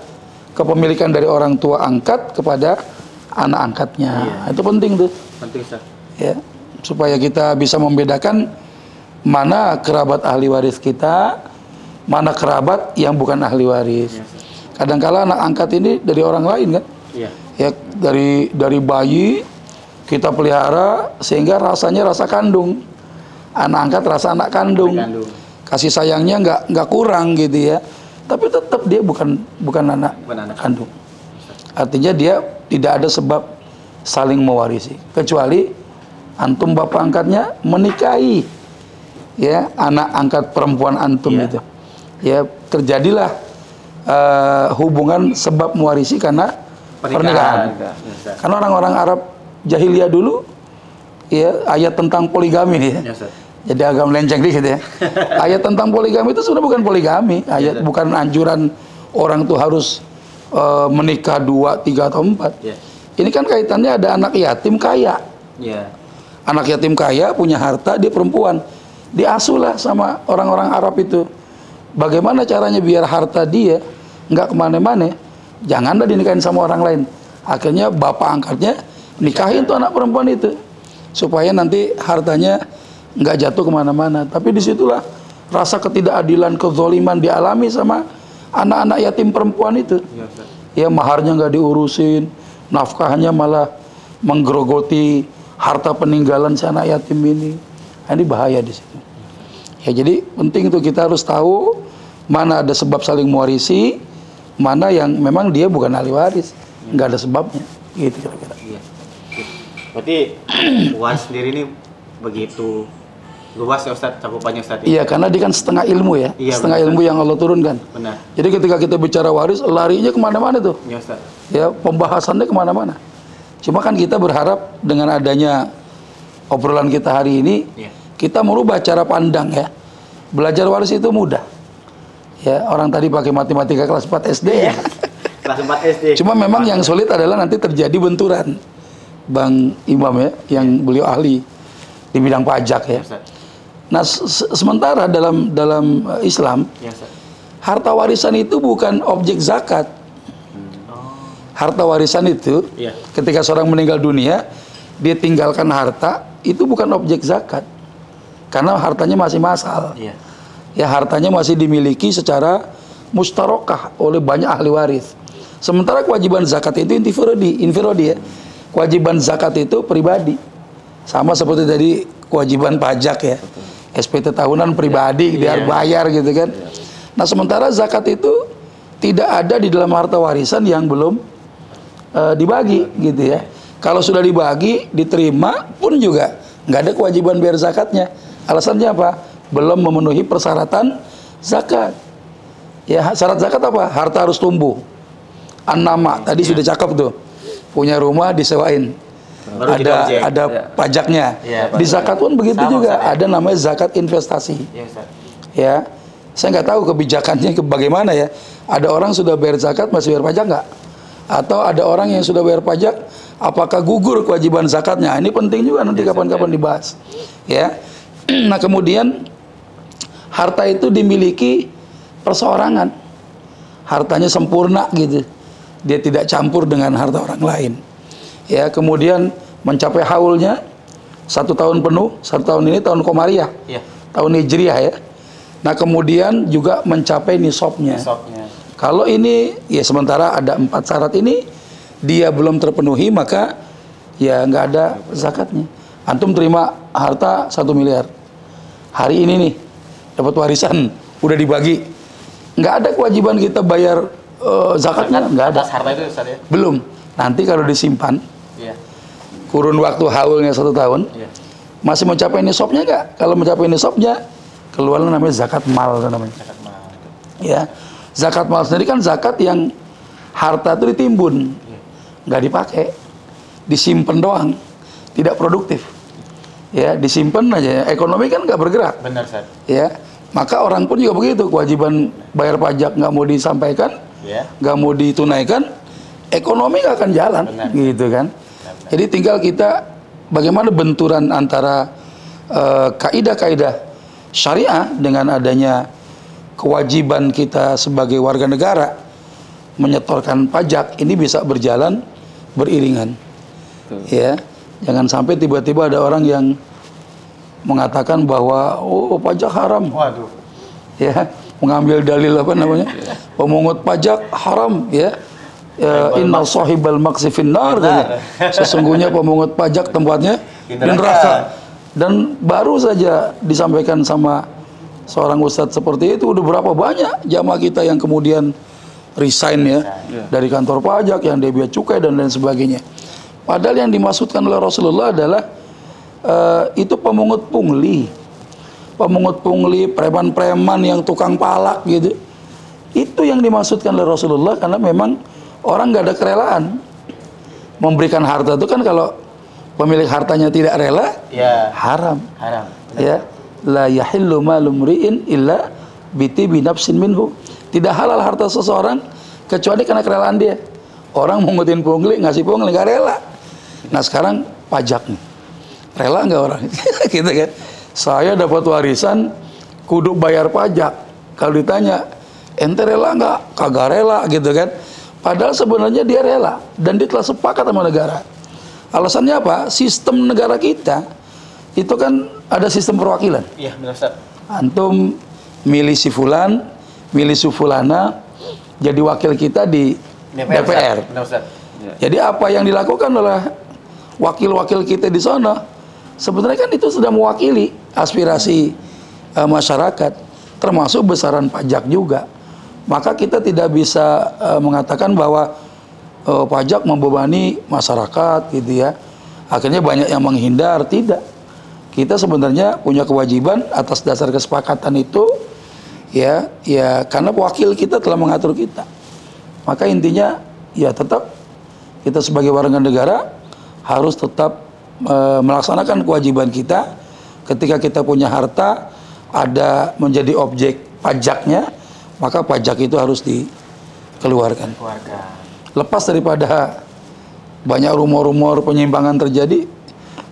kepemilikan dari orang tua angkat kepada anak angkatnya. Iya. Itu penting tuh. Penting, Ustaz. Ya, supaya kita bisa membedakan mana kerabat ahli waris kita, mana kerabat yang bukan ahli waris. Iya, Kadangkala anak angkat ini dari orang lain kan? Iya. Ya, dari bayi kita pelihara sehingga rasanya rasa kandung. Anak angkat rasa anak kandung. Kasih sayangnya nggak kurang gitu ya. Tapi tetap dia bukan anak kandung. Artinya dia tidak ada sebab saling mewarisi, kecuali antum bapak angkatnya menikahi ya anak angkat perempuan antum itu. Ya, terjadilah hubungan sebab mewarisi karena pernikahan. Karena orang-orang Arab jahiliyah dulu ya ayat tentang poligami ya. Jadi agak melenceng dikit ya. Ayat tentang poligami itu sebenarnya bukan poligami, bukan anjuran orang tuh harus menikah 2, 3 atau 4. Ini kan kaitannya ada anak yatim kaya. Anak yatim kaya punya harta, dia perempuan, diasuhlah sama orang-orang Arab itu. Bagaimana caranya biar harta dia nggak kemana-mana? Janganlah dinikahin sama orang lain. Akhirnya bapak angkatnya nikahin tuh anak perempuan itu, supaya nanti hartanya nggak jatuh kemana-mana. Tapi disitulah rasa ketidakadilan, kezoliman dialami sama anak-anak yatim perempuan itu. Ya, maharnya nggak diurusin, nafkahnya malah menggerogoti harta peninggalan si anak yatim ini. Nah, ini bahaya di situ. Ya, jadi penting itu kita harus tahu mana ada sebab saling mewarisi, mana yang memang dia bukan ahli waris, nggak ada sebabnya. Gitu kira-kira. Berarti waris sendiri ini begitu luas ya Ustaz, cakupannya Ustaz. Iya, karena dia kan setengah ilmu ya, setengah ilmu yang Allah turunkan. Benar. Jadi ketika kita bicara waris, larinya kemana-mana tuh. Iya Ustaz. Ya, pembahasannya kemana-mana. Cuma kan kita berharap dengan adanya obrolan kita hari ini, kita merubah cara pandang ya. Belajar waris itu mudah. Ya, orang tadi pakai matematika kelas 4 SD ya. Kelas 4 SD. Cuma memang yang sulit adalah nanti terjadi benturan. Bang Imam ya, yang beliau ahli di bidang pajak ya. Nah, sementara dalam Islam, harta warisan itu bukan objek zakat. Harta warisan itu, ketika seorang meninggal dunia, dia tinggalkan harta, itu bukan objek zakat. Karena hartanya masih massal. Ya, hartanya masih dimiliki secara mustarokah oleh banyak ahli waris. Sementara kewajiban zakat itu infirodi ya. Kewajiban zakat itu pribadi. Sama seperti tadi kewajiban pajak ya. SPT tahunan pribadi dia harus bayar gitu kan. Nah, sementara zakat itu tidak ada di dalam harta warisan yang belum dibagi gitu ya. Kalau sudah dibagi, diterima pun juga nggak ada kewajiban bayar zakatnya. Alasannya apa? Belum memenuhi persyaratan zakat. Ya, syarat zakat apa? Harta harus tumbuh. An-nama tadi sudah cakep tuh. Punya rumah disewain. Ada pajaknya. Di zakat pun begitu juga. Ada namanya zakat investasi. Ya, saya nggak tahu kebijakannya bagaimana ya. Ada orang sudah bayar zakat masih bayar pajak nggak? Atau ada orang yang sudah bayar pajak, apakah gugur kewajiban zakatnya? Ini penting juga nanti kapan-kapan dibahas. Ya, nah kemudian harta itu dimiliki perseorangan. Hartanya sempurna gitu. Dia tidak campur dengan harta orang lain. Ya, kemudian mencapai haulnya 1 tahun penuh, 1 tahun ini tahun Komariah, tahun Hijriah ya. Nah, kemudian juga mencapai nisabnya. Kalau ini ya sementara ada 4 syarat ini dia belum terpenuhi, maka ya nggak ada zakatnya. Antum terima harta 1 miliar. Hari ini nih dapat warisan, udah dibagi. Nggak ada kewajiban kita bayar zakatnya, nggak ada. Atas harta itu Ustaz ya? Belum. Nanti kalau disimpan, kurun waktu haulnya 1 tahun, masih mencapai nisabnya nggak? Kalau mencapai nisabnya, keluar namanya zakat mal namanya. Zakat mal. Ya, zakat mal sendiri kan zakat yang harta itu ditimbun, nggak dipakai, disimpan doang, tidak produktif. Ya, disimpan aja. Ekonomi kan nggak bergerak. Benar, Ustaz. Ya, maka orang pun juga begitu. Kewajiban bayar pajak nggak mau disampaikan, nggak mau ditunaikan, ekonomi nggak akan jalan, gitu kan. Jadi tinggal kita bagaimana benturan antara kaidah-kaidah syariah dengan adanya kewajiban kita sebagai warga negara menyetorkan pajak ini bisa berjalan beriringan. Ya, jangan sampai tiba-tiba ada orang yang mengatakan bahwa oh pajak haram. Waduh. Ya, mengambil dalil apa namanya? Pemungut pajak haram, ya. Inna sahibal maksi finnar, sesungguhnya pemungut pajak tempatnya di neraka. Dan baru saja disampaikan sama seorang ustadz seperti itu, udah berapa banyak jamaah kita yang kemudian resign ya dari kantor pajak, yang dia bea cukai dan lain sebagainya. Padahal yang dimaksudkan oleh Rasulullah adalah itu pemungut pungli, preman-preman yang tukang palak gitu. Itu yang dimaksudkan oleh Rasulullah, karena memang orang nggak ada kerelaan memberikan harta itu kan, kalau pemilik hartanya tidak rela, ya haram. Haram. Ya, la yahillu malu mri'in illa bitibi nafsin minhu. Tidak halal harta seseorang kecuali karena kerelaan dia. Orang mungutin pungli, ngasih pungli nggak rela. Nah sekarang pajak nih, rela nggak orang? Gitu kan? Saya dapat warisan, kudu bayar pajak. Kalau ditanya, ente rela nggak? Kagak rela, gitu kan? Padahal sebenarnya dia rela dan dia telah sepakat sama negara. Alasannya apa? Sistem negara kita itu kan ada sistem perwakilan. Iya, benar Ustaz. Antum milih si fulan, milih si fulana jadi wakil kita di DPR. Benar Ustaz. Jadi apa yang dilakukan oleh wakil-wakil kita di sana sebenarnya kan itu sudah mewakili aspirasi masyarakat, termasuk besaran pajak juga. Maka kita tidak bisa mengatakan bahwa pajak membebani masyarakat gitu ya. Akhirnya banyak yang menghindar, tidak. Kita sebenarnya punya kewajiban atas dasar kesepakatan itu ya karena wakil kita telah mengatur kita. Maka intinya ya tetap kita sebagai warga negara harus tetap melaksanakan kewajiban kita. Ketika kita punya harta ada menjadi objek pajaknya, maka pajak itu harus dikeluarkan. Lepas daripada banyak rumor-rumor penyimpangan terjadi,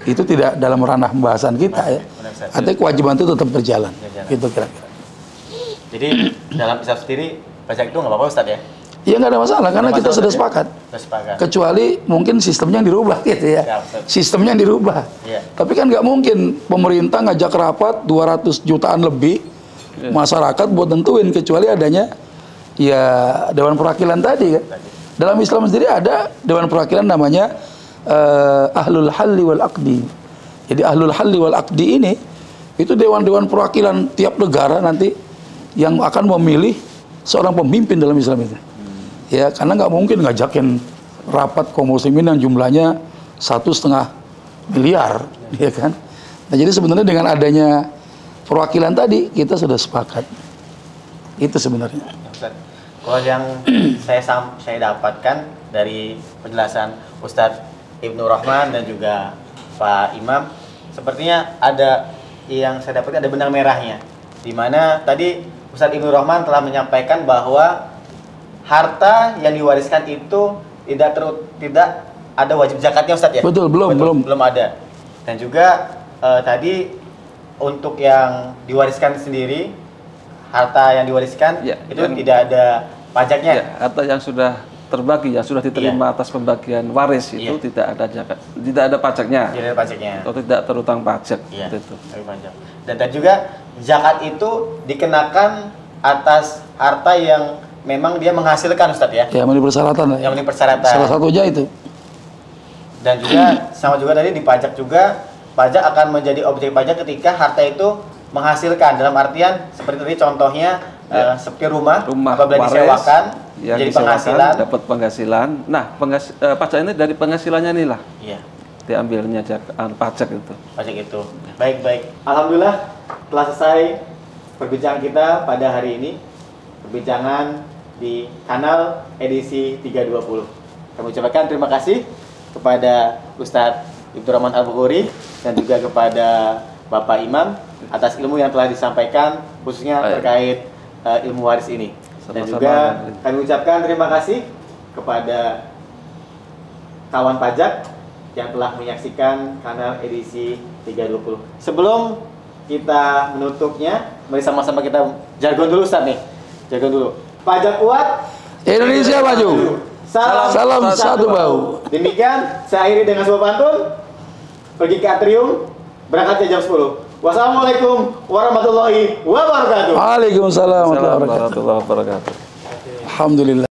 itu tidak dalam ranah pembahasan kita ya. Artinya kewajiban itu tetap berjalan. Gitu kira-kira. Jadi dalam Islam sendiri pajak itu nggak apa-apa Ustaz ya? Iya nggak ada masalah karena kita sudah sepakat. Kecuali mungkin sistemnya yang dirubah gitu ya. Sistemnya yang dirubah. Tapi kan nggak mungkin pemerintah ngajak rapat 200 jutaan lebih masyarakat buat tentuin, kecuali adanya ya Dewan Perwakilan tadi kan. Dalam Islam sendiri ada Dewan Perwakilan namanya Ahlul Halli wal Aqdi. Jadi Ahlul Halli wal Aqdi ini itu dewan-dewan perwakilan tiap negara nanti yang akan memilih seorang pemimpin dalam Islam itu. Ya, karena nggak mungkin ngajakin rapat kaum muslimin yang jumlahnya 1,5 miliar, ya kan? Nah, jadi sebenarnya dengan adanya perwakilan tadi kita sudah sepakat. Itu sebenarnya. Kalau yang saya dapatkan dari penjelasan Ustadz Ibnu Rahman dan juga Pak Imam, sepertinya ada yang saya dapatkan ada benang merahnya, di mana tadi Ustadz Ibnu Rahman telah menyampaikan bahwa harta yang diwariskan itu tidak ada wajib zakatnya Ustadz ya? Betul, belum ada. Dan juga tadi untuk yang diwariskan sendiri, harta yang diwariskan itu tidak ada pajaknya. Ya, harta yang sudah terbagi, yang sudah diterima atas pembagian waris itu tidak ada zakat, tidak ada pajaknya. Tidak ada pajaknya. Atau tidak terutang pajak. Itu. Dan juga zakat itu dikenakan atas harta yang memang dia menghasilkan Ustadz ya? Ya, memenuhi persyaratan. Yang memenuhi persyaratan. Salah satunya itu. Dan juga sama juga tadi di pajak juga, pajak akan menjadi objek pajak ketika harta itu menghasilkan, dalam artian seperti tadi contohnya seperti rumah apabila disewakan jadi penghasilan, dapat penghasilan. Nah, pajak ini dari penghasilannya inilah. Iya. Diambilnya pajak itu. Pajak itu. Baik. Alhamdulillah telah selesai perbincangan kita pada hari ini. Perbincangan di kanal edisi 320. Kami ucapkan terima kasih kepada Ustadz Ibnu Rahman Al-Bukhari dan juga kepada Bapak Imam atas ilmu yang telah disampaikan khususnya terkait ilmu waris ini. Dan juga kami ucapkan terima kasih kepada kawan pajak yang telah menyaksikan kanal edisi 320. Sebelum kita menutupnya, mari sama-sama kita jargon dulu Ustaz nih. Jargon dulu. Pajak kuat, Indonesia maju. Salam satu bau. Demikian, saya akhiri dengan sebuah pantun. Pergi ke atrium, berangkatnya jam 10. Wassalamualaikum warahmatullahi wabarakatuh. Waalaikumsalam warahmatullahi wabarakatuh. Warahmatullahi wabarakatuh. Alhamdulillah.